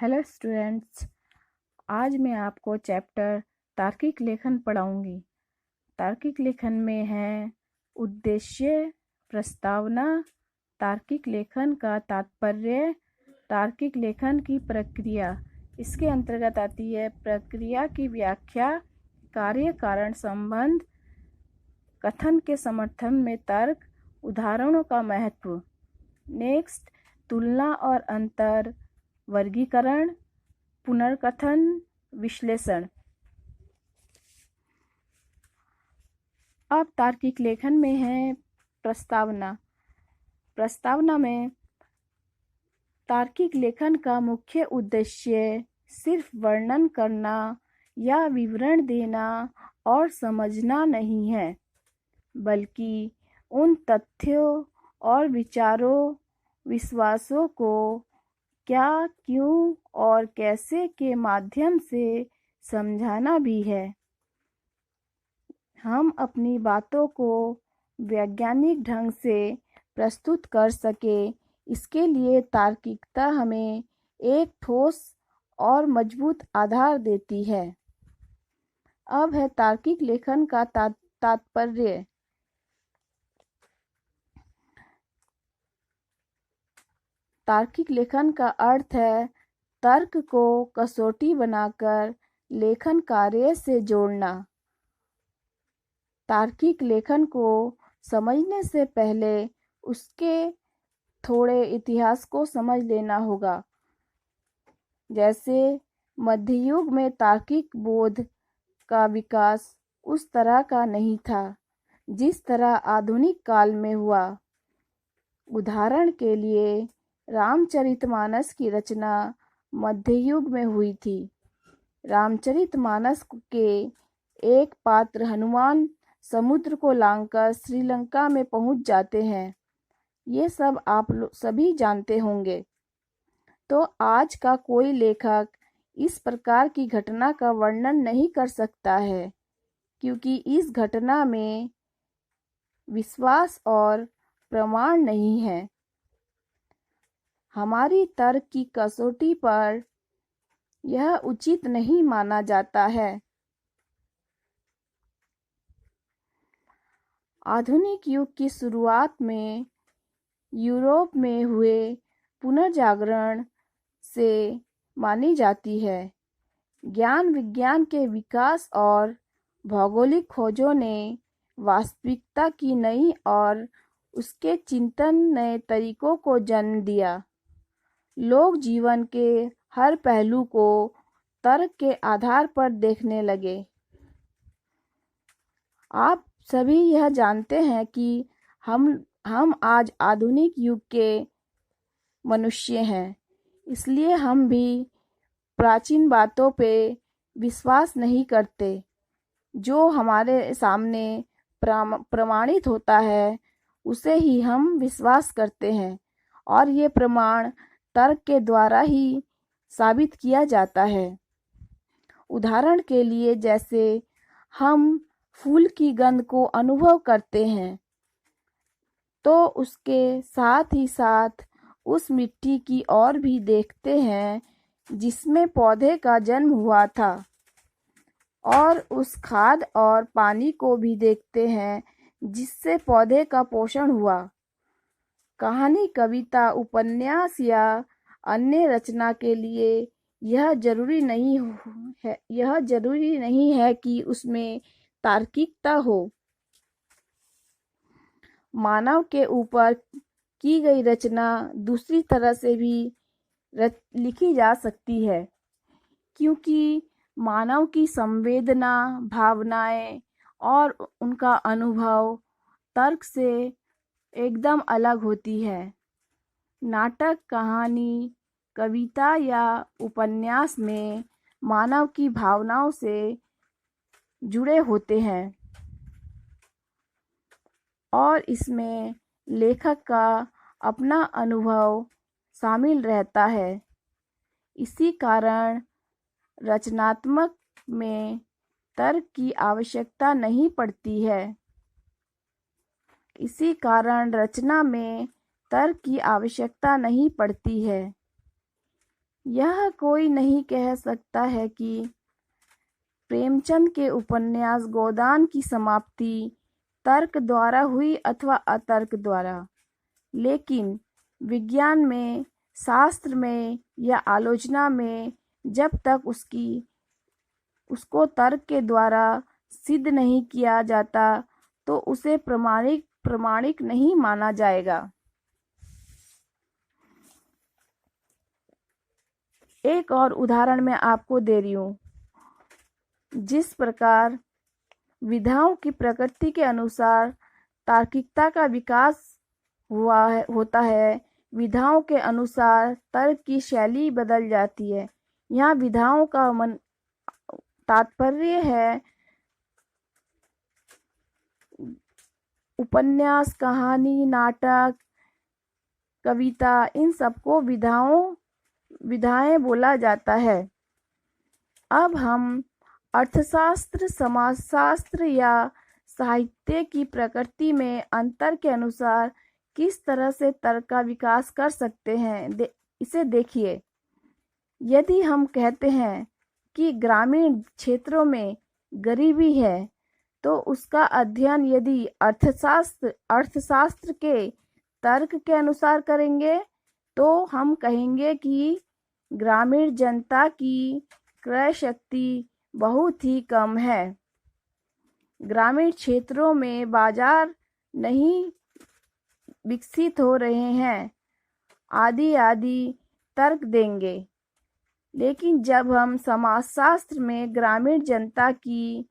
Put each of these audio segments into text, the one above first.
Hello students, आज मैं आपको चैप्टर तार्किक लेखन पढ़ाऊंगी। तार्किक लेखन में है उद्देश्य, प्रस्तावना, तार्किक लेखन का तात्पर्य, तार्किक लेखन की प्रक्रिया। इसके अंतर्गत आती है प्रक्रिया की व्याख्या, कार्य कारण संबंध, कथन के समर्थन में तर्क, उदाहरणों का महत्व। नेक्स्ट, तुलना और अंतर, वर्गीकरण, पुनर्कथन, विश्लेषण। अब तार्किक लेखन में है प्रस्तावना। प्रस्तावना में तार्किक लेखन का मुख्य उद्देश्य सिर्फ वर्णन करना या विवरण देना और समझना नहीं है, बल्कि उन तथ्यों और विचारों, विश्वासों को क्या, क्यों और कैसे के माध्यम से समझाना भी है। हम अपनी बातों को वैज्ञानिक ढंग से प्रस्तुत कर सके, इसके लिए तार्किकता हमें एक ठोस और मजबूत आधार देती है। अब है तार्किक लेखन का तात्पर्य। तार्किक लेखन का अर्थ है तर्क को कसौटी बनाकर लेखन कार्य से जोड़ना। तार्किक लेखन को समझने से पहले उसके थोड़े इतिहास को समझ लेना होगा। जैसे मध्ययुग में तार्किक बोध का विकास उस तरह का नहीं था जिस तरह आधुनिक काल में हुआ। उदाहरण के लिए रामचरितमानस की रचना मध्ययुग में हुई थी। रामचरितमानस के एक पात्र हनुमान समुद्र को लांघकर श्रीलंका में पहुंच जाते हैं। ये सब आप सभी जानते होंगे। तो आज का कोई लेखक इस प्रकार की घटना का वर्णन नहीं कर सकता है, क्योंकि इस घटना में विश्वास और प्रमाण नहीं है। हमारी तर्क की कसौटी पर यह उचित नहीं माना जाता है। आधुनिक युग की शुरुआत में यूरोप में हुए पुनर्जागरण से मानी जाती है। ज्ञान विज्ञान के विकास और भौगोलिक खोजों ने वास्तविकता की नई और उसके चिंतन नए तरीकों को जन्म दिया। लोग जीवन के हर पहलू को तर्क के आधार पर देखने लगे। आप सभी यह जानते हैं कि हम आज आधुनिक युग के मनुष्य हैं, इसलिए हम भी प्राचीन बातों पे विश्वास नहीं करते। जो हमारे सामने प्रमाणित होता है उसे ही हम विश्वास करते हैं, और ये प्रमाण तर्क के द्वारा ही साबित किया जाता है। उदाहरण के लिए, जैसे हम फूल की गंध को अनुभव करते हैं, तो उसके साथ ही साथ उस मिट्टी की ओर भी देखते हैं जिसमें पौधे का जन्म हुआ था, और उस खाद और पानी को भी देखते हैं जिससे पौधे का पोषण हुआ। कहानी, कविता, उपन्यास या अन्य रचना के लिए यह जरूरी नहीं है कि उसमें तार्किकता हो। मानव के ऊपर की गई रचना दूसरी तरह से भी लिखी जा सकती है, क्योंकि मानव की संवेदना, भावनाएं और उनका अनुभव तर्क से एकदम अलग होती है। नाटक, कहानी, कविता या उपन्यास में मानव की भावनाओं से जुड़े होते हैं और इसमें लेखक का अपना अनुभव शामिल रहता है। इसी कारण रचनात्मक में तर्क की आवश्यकता नहीं पड़ती है। इसी कारण रचना में तर्क की आवश्यकता नहीं पड़ती है। यह कोई नहीं कह सकता है कि प्रेमचंद के उपन्यास गोदान की समाप्ति तर्क द्वारा हुई अथवा अतर्क द्वारा, लेकिन विज्ञान में, शास्त्र में या आलोचना में जब तक उसको तर्क के द्वारा सिद्ध नहीं किया जाता तो उसे प्रमाणिक नहीं माना जाएगा। एक और उदाहरण मैं आपको दे रही हूँ। जिस प्रकार विधाओं की प्रकृति के अनुसार तार्किकता का विकास होता है, विधाओं के अनुसार तर्क की शैली बदल जाती है। यहाँ विधाओं का तात्पर्य है उपन्यास, कहानी, नाटक, कविता, इन सबको विधाएं बोला जाता है। अब हम अर्थशास्त्र, समाजशास्त्र या साहित्य की प्रकृति में अंतर के अनुसार किस तरह से तर्क का विकास कर सकते हैं, इसे देखिए। यदि हम कहते हैं कि ग्रामीण क्षेत्रों में गरीबी है, तो उसका अध्ययन यदि अर्थशास्त्र के तर्क के अनुसार करेंगे तो हम कहेंगे कि ग्रामीण जनता की क्रय शक्ति बहुत ही कम है, ग्रामीण क्षेत्रों में बाजार नहीं विकसित हो रहे हैं, आदि आदि तर्क देंगे। लेकिन जब हम समाजशास्त्र में ग्रामीण जनता की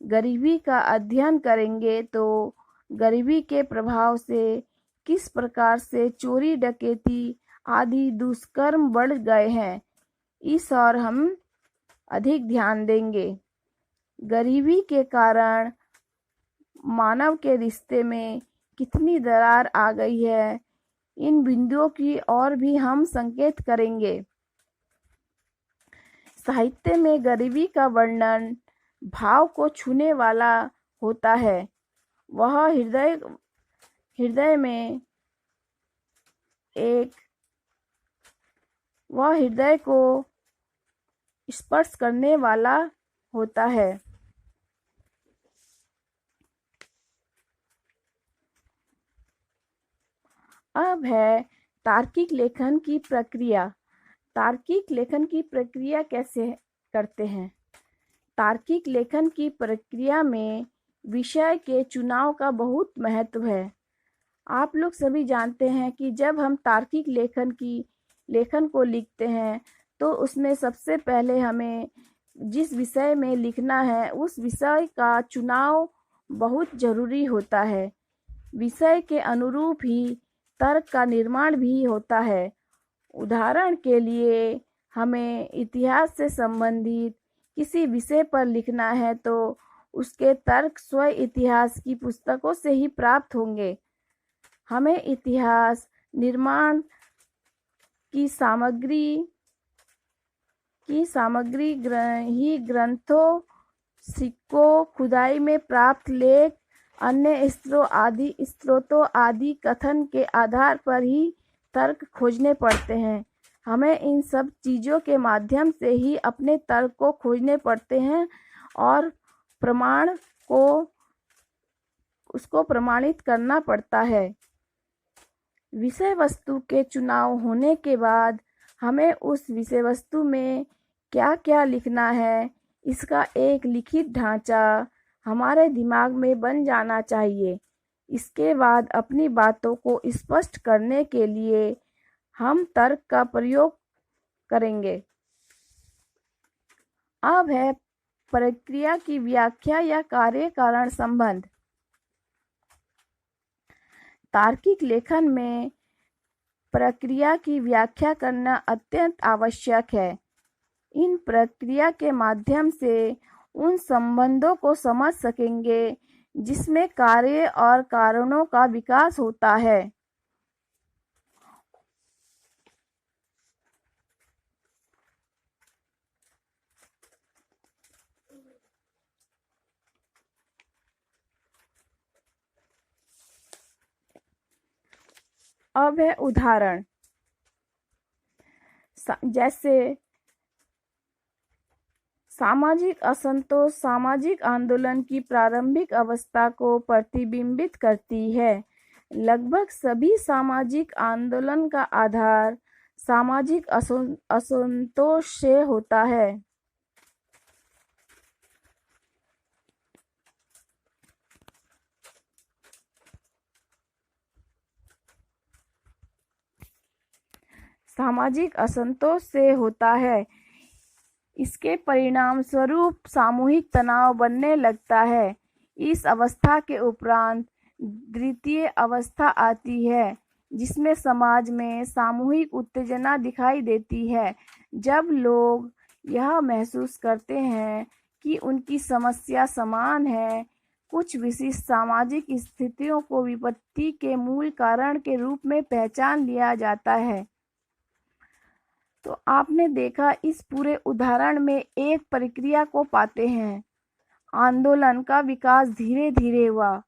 गरीबी का अध्ययन करेंगे तो गरीबी के प्रभाव से किस प्रकार से चोरी, डकैती आदि दुष्कर्म बढ़ गए हैं, इस और हम अधिक ध्यान देंगे। गरीबी के कारण मानव के रिश्ते में कितनी दरार आ गई है, इन बिंदुओं की और भी हम संकेत करेंगे। साहित्य में गरीबी का वर्णन भाव को छूने वाला होता है। वह हृदय को स्पर्श करने वाला होता है। अब है तार्किक लेखन की प्रक्रिया। तार्किक लेखन की प्रक्रिया कैसे करते हैं? तार्किक लेखन की प्रक्रिया में विषय के चुनाव का बहुत महत्व है। आप लोग सभी जानते हैं कि जब हम तार्किक लेखन को लिखते हैं तो उसमें सबसे पहले हमें जिस विषय में लिखना है उस विषय का चुनाव बहुत जरूरी होता है। विषय के अनुरूप ही तर्क का निर्माण भी होता है। उदाहरण के लिए हमें इतिहास से संबंधित किसी विषय पर लिखना है तो उसके तर्क स्वयं इतिहास की पुस्तकों से ही प्राप्त होंगे। हमें इतिहास निर्माण की सामग्री ही ग्रंथों, सिक्कों, खुदाई में प्राप्त लेख, अन्य स्रोतों आदि कथन के आधार पर ही तर्क खोजने पड़ते हैं। हमें इन सब चीज़ों के माध्यम से ही अपने तर्क को खोजने पड़ते हैं और उसको प्रमाणित करना पड़ता है। विषय वस्तु के चुनाव होने के बाद हमें उस विषय वस्तु में क्या क्या लिखना है, इसका एक लिखित ढांचा हमारे दिमाग में बन जाना चाहिए। इसके बाद अपनी बातों को स्पष्ट करने के लिए हम तर्क का प्रयोग करेंगे। अब है प्रक्रिया की व्याख्या या कार्य कारण संबंध। तार्किक लेखन में प्रक्रिया की व्याख्या करना अत्यंत आवश्यक है। इन प्रक्रिया के माध्यम से उन संबंधों को समझ सकेंगे जिसमें कार्य और कारणों का विकास होता है। अब है उदाहरण। जैसे सामाजिक असंतोष सामाजिक आंदोलन की प्रारंभिक अवस्था को प्रतिबिंबित करती है। लगभग सभी सामाजिक आंदोलन का आधार सामाजिक असंतोष से होता है। सामाजिक असंतोष से होता है। इसके परिणाम स्वरूप सामूहिक तनाव बनने लगता है। इस अवस्था के उपरांत द्वितीय अवस्था आती है, जिसमें समाज में सामूहिक उत्तेजना दिखाई देती है। जब लोग यह महसूस करते हैं कि उनकी समस्या समान है, कुछ विशिष्ट सामाजिक स्थितियों को विपत्ति के मूल कारण के रूप में पहचान लिया जाता है। तो आपने देखा, इस पूरे उदाहरण में एक प्रक्रिया को पाते हैं। आंदोलन का विकास धीरे धीरे हुआ।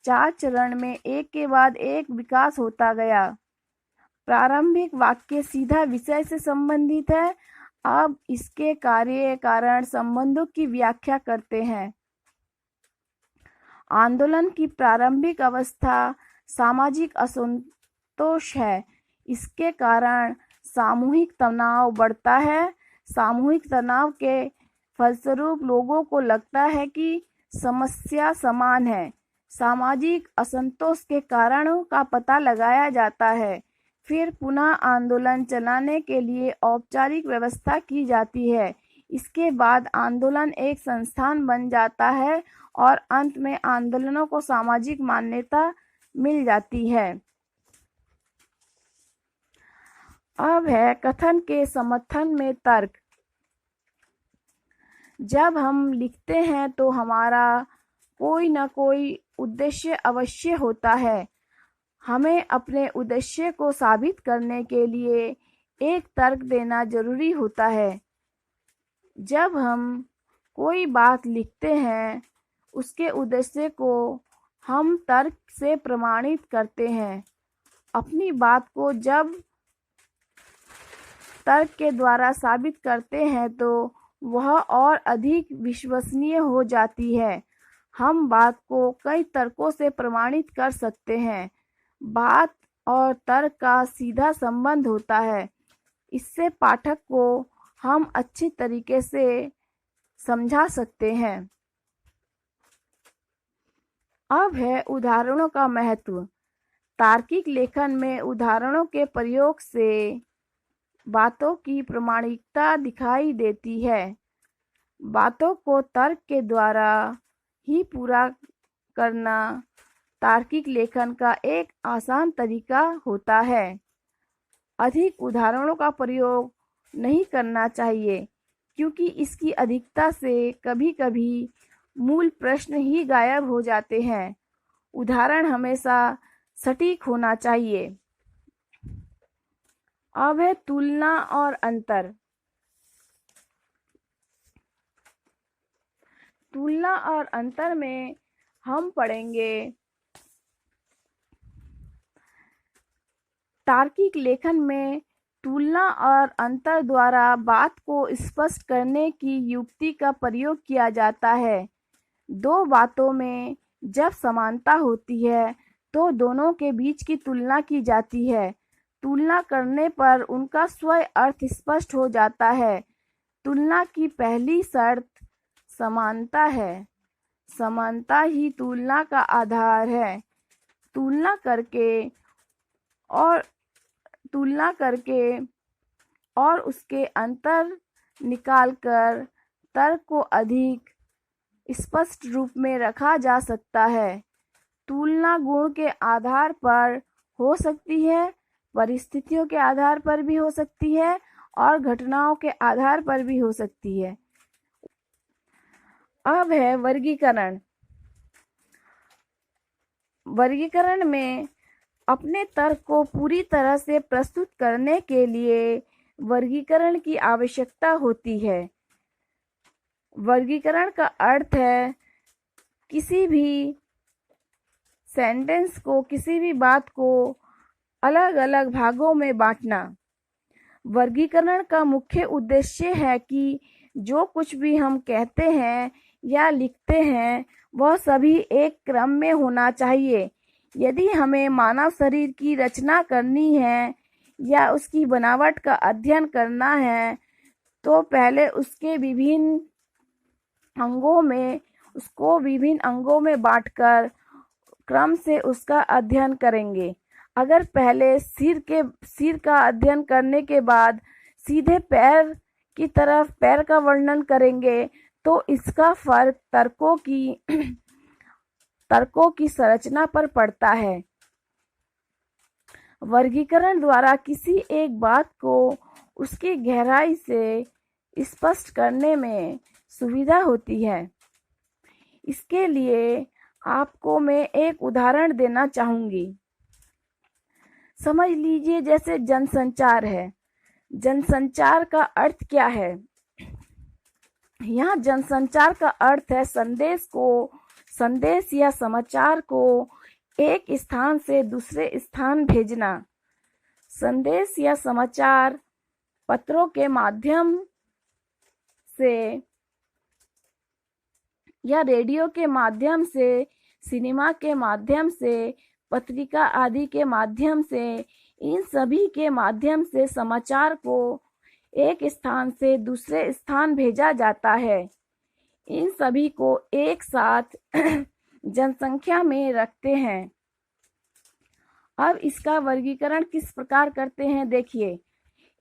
4 चरण में एक के बाद एक विकास होता गया। प्रारंभिक वाक्य सीधा विषय से संबंधित है। अब इसके कार्य कारण संबंधों की व्याख्या करते हैं। आंदोलन की प्रारंभिक अवस्था सामाजिक असंतोष है। इसके कारण सामूहिक तनाव बढ़ता है। सामूहिक तनाव के फलस्वरूप लोगों को लगता है कि समस्या समान है। सामाजिक असंतोष के कारणों का पता लगाया जाता है। फिर पुनः आंदोलन चलाने के लिए औपचारिक व्यवस्था की जाती है। इसके बाद आंदोलन एक संस्थान बन जाता है और अंत में आंदोलनों को सामाजिक मान्यता मिल जाती है। अब है कथन के समर्थन में तर्क। जब हम लिखते हैं तो हमारा कोई न कोई उद्देश्य अवश्य होता है। हमें अपने उद्देश्य को साबित करने के लिए एक तर्क देना जरूरी होता है। जब हम कोई बात लिखते हैं, उसके उद्देश्य को हम तर्क से प्रमाणित करते हैं। अपनी बात को जब तर्क के द्वारा साबित करते हैं तो वह और अधिक विश्वसनीय हो जाती है। हम बात को कई तर्कों से प्रमाणित कर सकते हैं। बात और तर्क का सीधा संबंध होता है। इससे पाठक को हम अच्छी तरीके से समझा सकते हैं। अब है उदाहरणों का महत्व। तार्किक लेखन में उदाहरणों के प्रयोग से बातों की प्रामाणिकता दिखाई देती है। बातों को तर्क के द्वारा ही पूरा करना तार्किक लेखन का एक आसान तरीका होता है। अधिक उदाहरणों का प्रयोग नहीं करना चाहिए, क्योंकि इसकी अधिकता से कभी-कभी मूल प्रश्न ही गायब हो जाते हैं। उदाहरण हमेशा सटीक होना चाहिए। अब है तुलना और अंतर। तुलना और अंतर में हम पढ़ेंगे तार्किक लेखन में तुलना और अंतर द्वारा बात को स्पष्ट करने की युक्ति का प्रयोग किया जाता है। दो बातों में जब समानता होती है तो दोनों के बीच की तुलना की जाती है। तुलना करने पर उनका स्वयं अर्थ स्पष्ट हो जाता है। तुलना की पहली शर्त समानता है। समानता ही तुलना का आधार है। तुलना करके और उसके अंतर निकालकर तर्क को अधिक स्पष्ट रूप में रखा जा सकता है। तुलना गुण के आधार पर हो सकती है, परिस्थितियों के आधार पर भी हो सकती है और घटनाओं के आधार पर भी हो सकती है। अब है वर्गीकरण। वर्गीकरण में अपने तर्क को पूरी तरह से प्रस्तुत करने के लिए वर्गीकरण की आवश्यकता होती है। वर्गीकरण का अर्थ है किसी भी सेंटेंस को, किसी भी बात को अलग अलग भागों में बांटना। वर्गीकरण का मुख्य उद्देश्य है कि जो कुछ भी हम कहते हैं या लिखते हैं वह सभी एक क्रम में होना चाहिए। यदि हमें मानव शरीर की रचना करनी है या उसकी बनावट का अध्ययन करना है तो पहले उसको विभिन्न अंगों में बांटकर क्रम से उसका अध्ययन करेंगे। अगर पहले सिर का अध्ययन करने के बाद सीधे पैर की तरफ पैर का वर्णन करेंगे तो इसका फर्क तर्कों की संरचना पर पड़ता है। वर्गीकरण द्वारा किसी एक बात को उसकी गहराई से स्पष्ट करने में सुविधा होती है। इसके लिए आपको मैं एक उदाहरण देना चाहूंगी। समझ लीजिए जैसे जनसंचार है। जनसंचार का अर्थ क्या है? यहाँ जनसंचार का अर्थ है संदेश या समाचार को एक स्थान से दूसरे स्थान भेजना। संदेश या समाचार पत्रों के माध्यम से या रेडियो के माध्यम से, सिनेमा के माध्यम से, पत्रिका आदि के माध्यम से, इन सभी के माध्यम से समाचार को एक स्थान से दूसरे स्थान भेजा जाता है। इन सभी को एक साथ जनसंख्या में रखते हैं। अब इसका वर्गीकरण किस प्रकार करते हैं देखिए।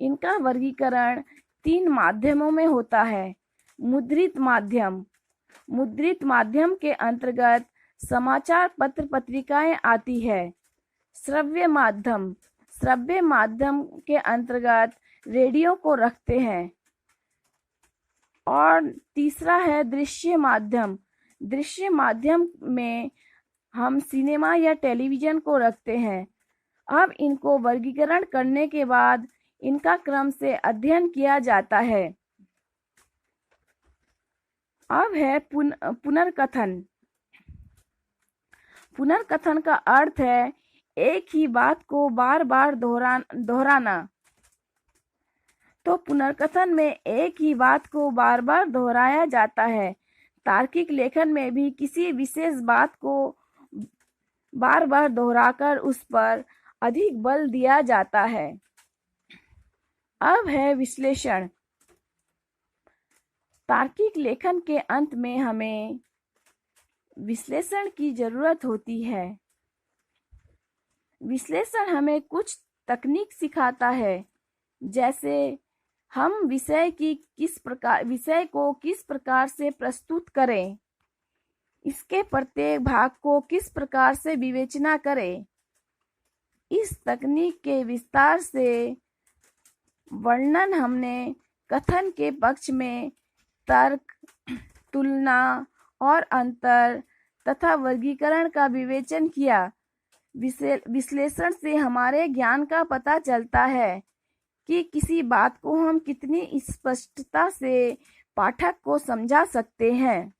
इनका वर्गीकरण 3 माध्यमों में होता है। मुद्रित माध्यम के अंतर्गत समाचार पत्र पत्रिकाएं आती है। श्रव्य माध्यम के अंतर्गत रेडियो को रखते हैं। और तीसरा है दृश्य माध्यम में हम सिनेमा या टेलीविजन को रखते हैं। अब इनको वर्गीकरण करने के बाद इनका क्रम से अध्ययन किया जाता है। अब है पुनर्कथन। पुनर्कथन का अर्थ है एक ही बात को बार बार दोहराना। तो पुनर्कथन में एक ही बात को बार बार दोहराया जाता है। तार्किक लेखन में भी किसी विशेष बात को बार बार दोहराकर उस पर अधिक बल दिया जाता है। अब है विश्लेषण। तार्किक लेखन के अंत में हमें विश्लेषण की जरूरत होती है। विश्लेषण हमें कुछ तकनीक सिखाता है, जैसे हम विषय को किस प्रकार से प्रस्तुत करें, इसके प्रत्येक भाग को किस प्रकार से विवेचना करें। इस तकनीक के विस्तार से वर्णन हमने कथन के पक्ष में तर्क, तुलना और अंतर तथा वर्गीकरण का विवेचन किया। विश्लेषण से हमारे ज्ञान का पता चलता है कि किसी बात को हम कितनी स्पष्टता से पाठक को समझा सकते हैं।